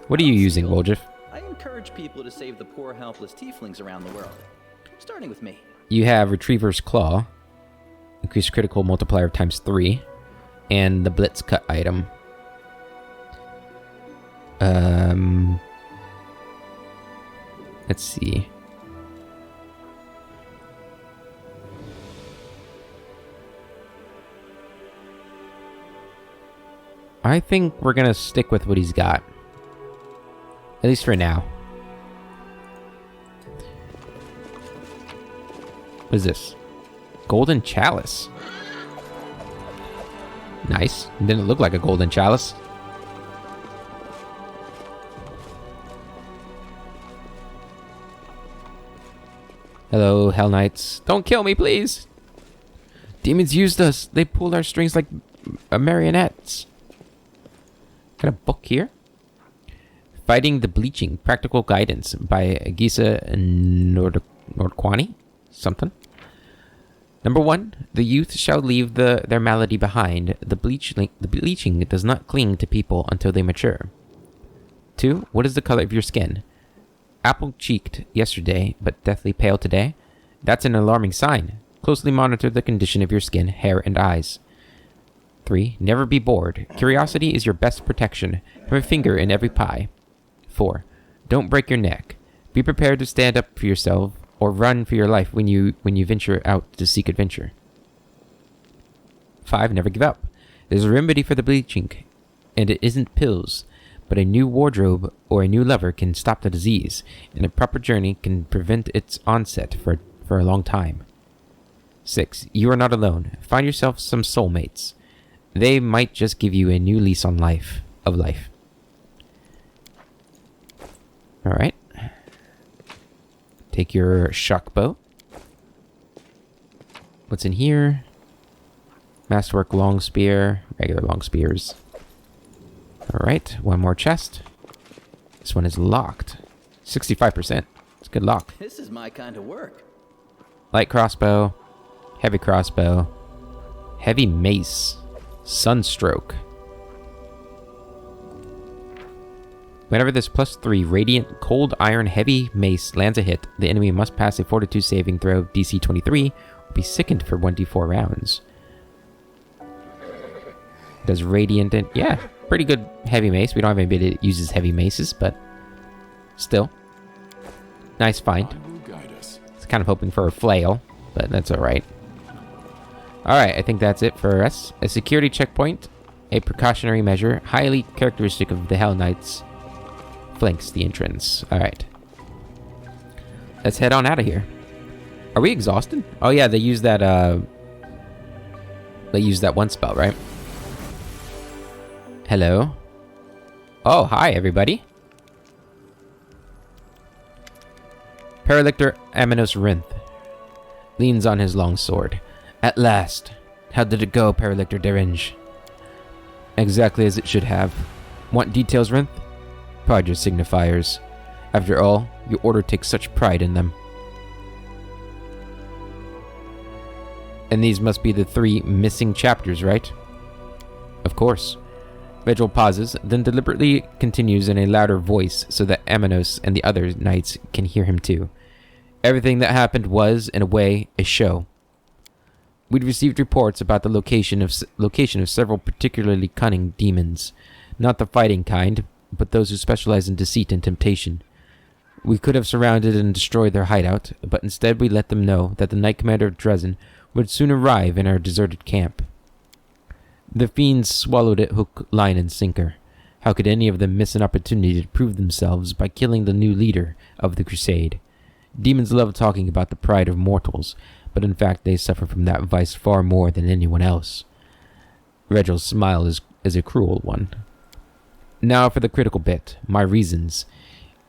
What are you using, Bulljiff? I encourage people to save the poor, helpless tieflings around the world. Starting with me. You have Retriever's Claw. Increased critical multiplier times 3. And the Blitz Cut item. Let's see. I think we're gonna stick with what he's got. At least for now. What is this? Golden Chalice. Nice. Didn't look like a golden chalice. Hello, Hellknights. Don't kill me, please! Demons used us. They pulled our strings like marionettes. Got a book here? Fighting the Bleaching. Practical Guidance by Gisa Nordquani? Something. Number 1. The youth shall leave their malady behind. The bleaching does not cling to people until they mature. 2. What is the color of your skin? apple-cheeked yesterday, but deathly pale today? That's an alarming sign. Closely monitor the condition of your skin, hair, and eyes. 3. Never be bored. Curiosity is your best protection. Have a finger in every pie. 4. Don't break your neck. Be prepared to stand up for yourself or run for your life when you venture out to seek adventure. 5. Never give up. There's a remedy for the bleaching, and it isn't pills, but a new wardrobe or a new lover can stop the disease, and a proper journey can prevent its onset for a long time. 6. You are not alone. Find yourself some soulmates. They might just give you a new lease on life. Alright. Take your shock bow. What's in here? Masterwork long spear. Regular long spears. Alright, one more chest. This one is locked. 65%. It's a good lock. This is my kind of work. Light crossbow. Heavy crossbow. Heavy mace. Sunstroke. Whenever this +3 radiant cold iron heavy mace lands a hit, the enemy must pass a fortitude saving throw DC 23 or be sickened for 1d4 rounds. Does radiant and yeah, pretty good heavy mace. We don't have anybody that uses heavy maces, but still. Nice find. It's kind of hoping for a flail, but that's alright. Alright, I think that's it for us. A security checkpoint, a precautionary measure, highly characteristic of the Hellknights, flanks the entrance. Alright. Let's head on out of here. Are we exhausted? Oh yeah, they used that one spell, right? Hello? Oh, hi everybody. Paralictor Aminos Rinth leans on his long sword. At last. How did it go, Paralictor Deringe? Exactly as it should have. Want details, Rinth? Pride your signifiers. After all, your order takes such pride in them. And these must be the 3 missing chapters, right? Of course. Vigil pauses, then deliberately continues in a louder voice so that Aminos and the other knights can hear him too. Everything that happened was, in a way, a show. We'd received reports about the location of several particularly cunning demons. Not the fighting kind, but those who specialize in deceit and temptation. We could have surrounded and destroyed their hideout, but instead we let them know that the Knight Commander of Dresden would soon arrive in our deserted camp. The fiends swallowed it hook, line, and sinker. How could any of them miss an opportunity to prove themselves by killing the new leader of the crusade? Demons love talking about the pride of mortals, but in fact they suffer from that vice far more than anyone else. Regel's smile is a cruel one. Now for the critical bit, my reasons.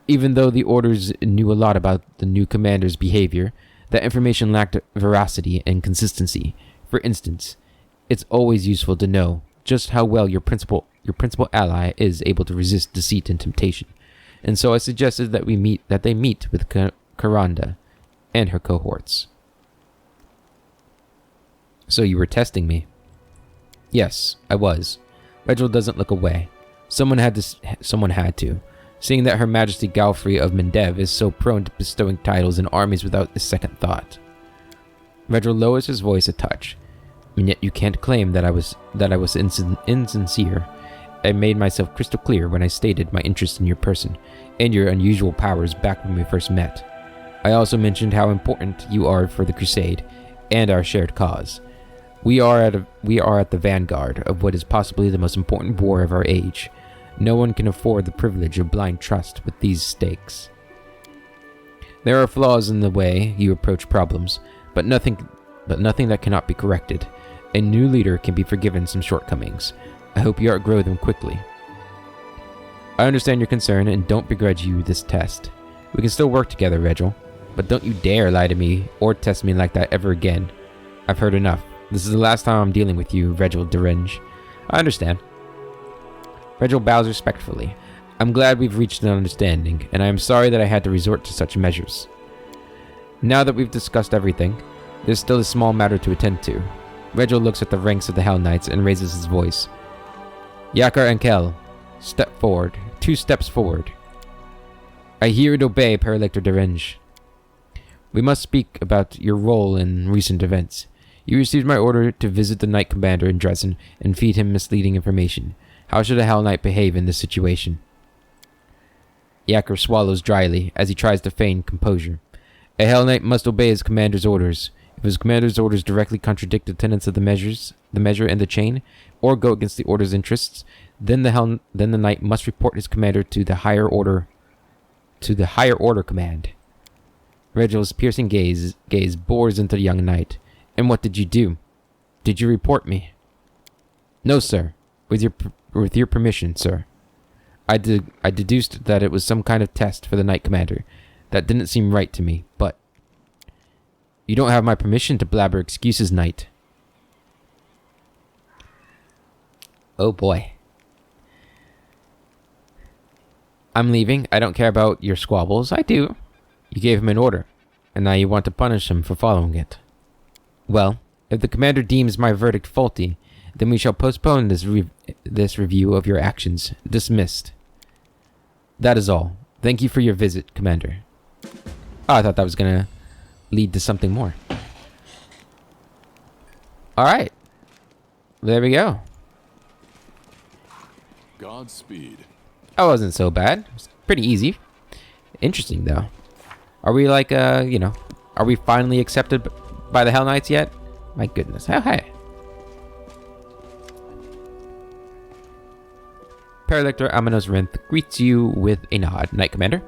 Even though the orders knew a lot about the new commander's behavior, that information lacked veracity and consistency. For instance, it's always useful to know just how well your principal ally is able to resist deceit and temptation. And so I suggested that they meet with Karanda and her cohorts. So you were testing me? Yes, I was. Regil doesn't look away. Someone had to. Seeing that Her Majesty Galfrey of Mendev is so prone to bestowing titles and armies without a second thought. Regil lowers his voice a touch. And yet you can't claim that I was insincere. I made myself crystal clear when I stated my interest in your person and your unusual powers back when we first met. I also mentioned how important you are for the crusade and our shared cause. We are at the vanguard of what is possibly the most important war of our age. No one can afford the privilege of blind trust with these stakes. There are flaws in the way you approach problems, but nothing that cannot be corrected. A new leader can be forgiven some shortcomings. I hope you outgrow them quickly. I understand your concern and don't begrudge you this test. We can still work together, Regil, but don't you dare lie to me or test me like that ever again. I've heard enough. This is the last time I'm dealing with you, Regil Deringe. I understand. Regil bows respectfully. I'm glad we've reached an understanding, and I am sorry that I had to resort to such measures. Now that we've discussed everything, there's still a small matter to attend to. Regil looks at the ranks of the Hellknights and raises his voice. Yakar and Kel, step forward. 2 steps forward. I hear and obey, Paralector Derenge. We must speak about your role in recent events. You received my order to visit the Knight Commander in Dresden and feed him misleading information. How should a Hellknight behave in this situation? Yacker swallows dryly as he tries to feign composure. A Hellknight must obey his commander's orders. If his commander's orders directly contradict the tenets of the measure and the chain, or go against the order's interests, then the knight must report his commander to the higher order command. Reginald's piercing gaze bores into the young knight. And what did you do? Did you report me? No, sir. With your permission, sir. I deduced that it was some kind of test for the Knight Commander. That didn't seem right to me, but... You don't have my permission to blabber excuses, Knight. Oh boy. I'm leaving. I don't care about your squabbles. I do. You gave him an order, and now you want to punish him for following it. Well, if the commander deems my verdict faulty, then we shall postpone this review of your actions. Dismissed. That is all. Thank you for your visit, Commander. Oh, I thought that was gonna lead to something more. Alright. There we go. Godspeed. That wasn't so bad. It was pretty easy. Interesting, though. Are we like, are we finally accepted by the Hell Knights yet? My goodness. Oh, hey. Paralector Aminos Rinth greets you with a nod, Knight Commander.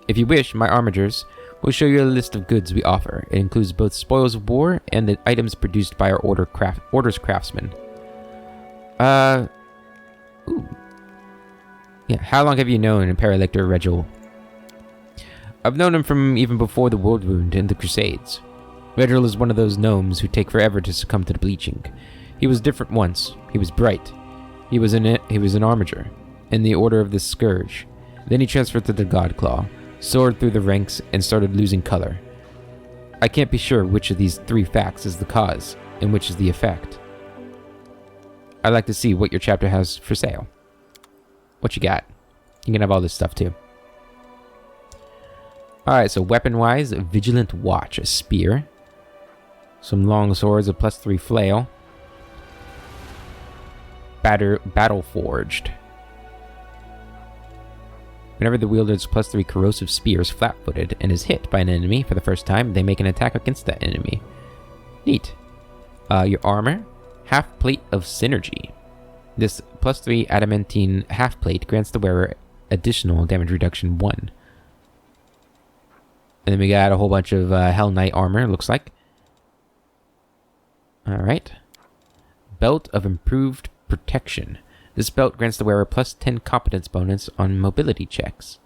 If you wish, my armigers will show you a list of goods we offer. It includes both spoils of war and the items produced by our order's craftsmen. Ooh. Yeah, how long have you known Paralector Regil? I've known him from even before the World Wound and the Crusades. Regil is one of those gnomes who take forever to succumb to the bleaching. He was different once. He was bright. He was an armiger in the Order of the Scourge. Then he transferred to the Godclaw, soared through the ranks, and started losing color. I can't be sure which of these three facts is the cause, and which is the effect. I'd like to see what your chapter has for sale. What you got? You can have all this stuff too. Alright, so weapon-wise, Vigilant Watch, a spear. Some long swords, a +3 flail. Battle Forged. Whenever the wielder is +3 corrosive spears flat-footed and is hit by an enemy for the first time, they make an attack against that enemy. Neat. Your armor, half plate of synergy. This +3 adamantine half plate grants the wearer additional damage reduction 1. And then we got a whole bunch of Hell Knight armor, looks like. Alright. Belt of improved protection. This belt grants the wearer +10 competence bonus on mobility checks.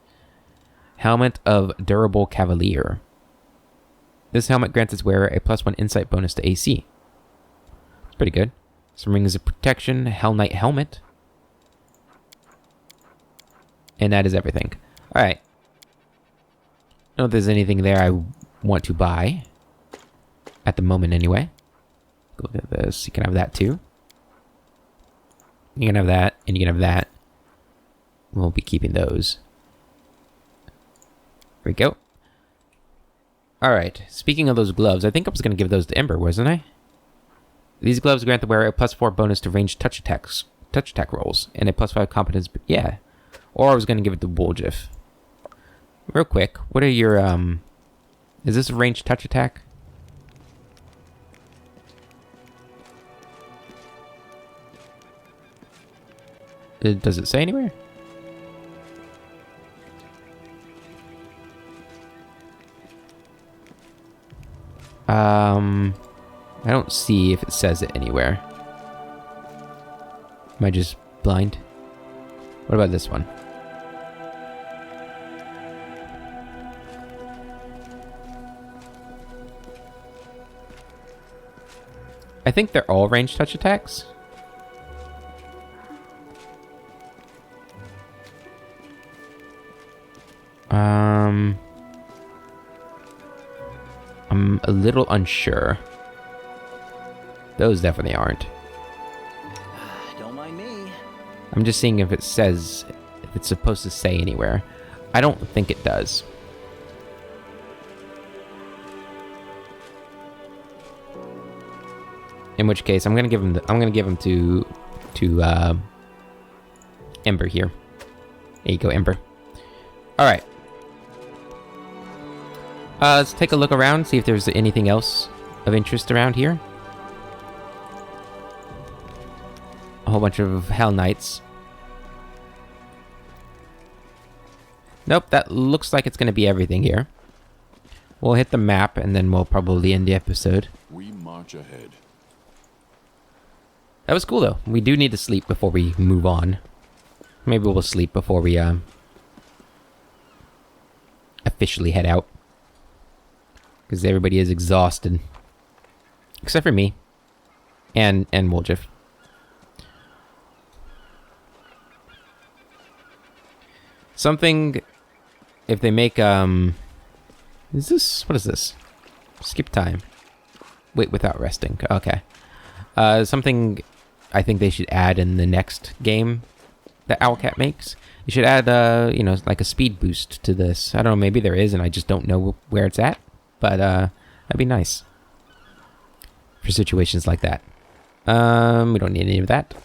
Helmet of Durable Cavalier. This helmet grants its wearer a +1 insight bonus to AC. It's pretty good. Some rings of protection, Hell Knight helmet. And that is everything. Alright. I don't know if there's anything there I want to buy. At the moment, anyway. Look at this. You can have that too. You can have that, and you can have that. We'll be keeping those. There we go. Alright, speaking of those gloves, I think I was going to give those to Ember, wasn't I? These gloves grant the wearer a +4 bonus to ranged touch attack rolls, and a +5 competence, yeah. Or I was going to give it to Woljif. Real quick, what are your, is this a ranged touch attack? Does it say anywhere? I don't see if it says it anywhere. Am I just blind? What about this one? I think they're all ranged touch attacks. I'm a little unsure. Those definitely aren't. Don't mind me. I'm just seeing if it says, if it's supposed to say anywhere. I don't think it does. In which case, I'm gonna give him to Ember here. There you go, Ember. All right. Let's take a look around, see if there's anything else of interest around here. A whole bunch of Hellknights. Nope, that looks like it's gonna be everything here. We'll hit the map and then we'll probably end the episode. We march ahead. That was cool though. We do need to sleep before we move on. Maybe we'll sleep before we officially head out. Because everybody is exhausted. Except for me. And Woljif. Something, if they make, what is this? Skip time. Wait without resting. Okay. Something I think they should add in the next game that Owlcat makes. You should add, you know, like a speed boost to this. I don't know, maybe there is and I just don't know where it's at. But, that'd be nice. For situations like that. We don't need any of that.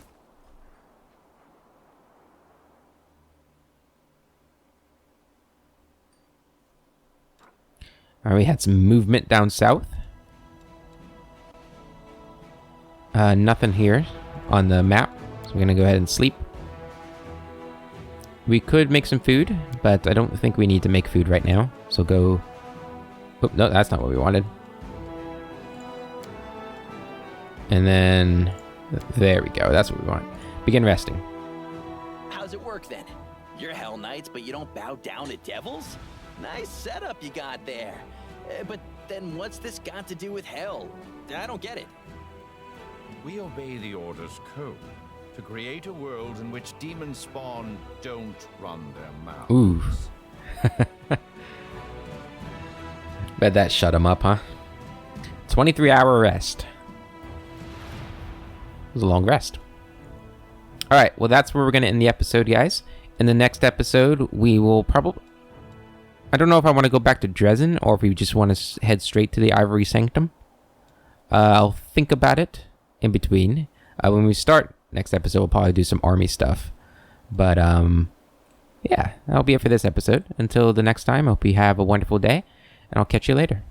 Alright, we had some movement down south. Nothing here on the map. So we're gonna go ahead and sleep. We could make some food, but I don't think we need to make food right now. So go... Oh, no, that's not what we wanted. And then... There we go. That's what we want. Begin resting. How's it work then? You're Hell Knights, but you don't bow down to devils? Nice setup you got there. But then what's this got to do with hell? I don't get it. We obey the Order's code to create a world in which demon spawn don't run their mouths. Ooh. Bet that shut him up, huh? 23-hour rest. It was a long rest. Alright, well that's where we're going to end the episode, guys. In the next episode, we will probably... I don't know if I want to go back to Dresden, or if we just want to head straight to the Ivory Sanctum. I'll think about it in between. When we start next episode, we'll probably do some army stuff. But, yeah, that'll be it for this episode. Until the next time, I hope you have a wonderful day, and I'll catch you later.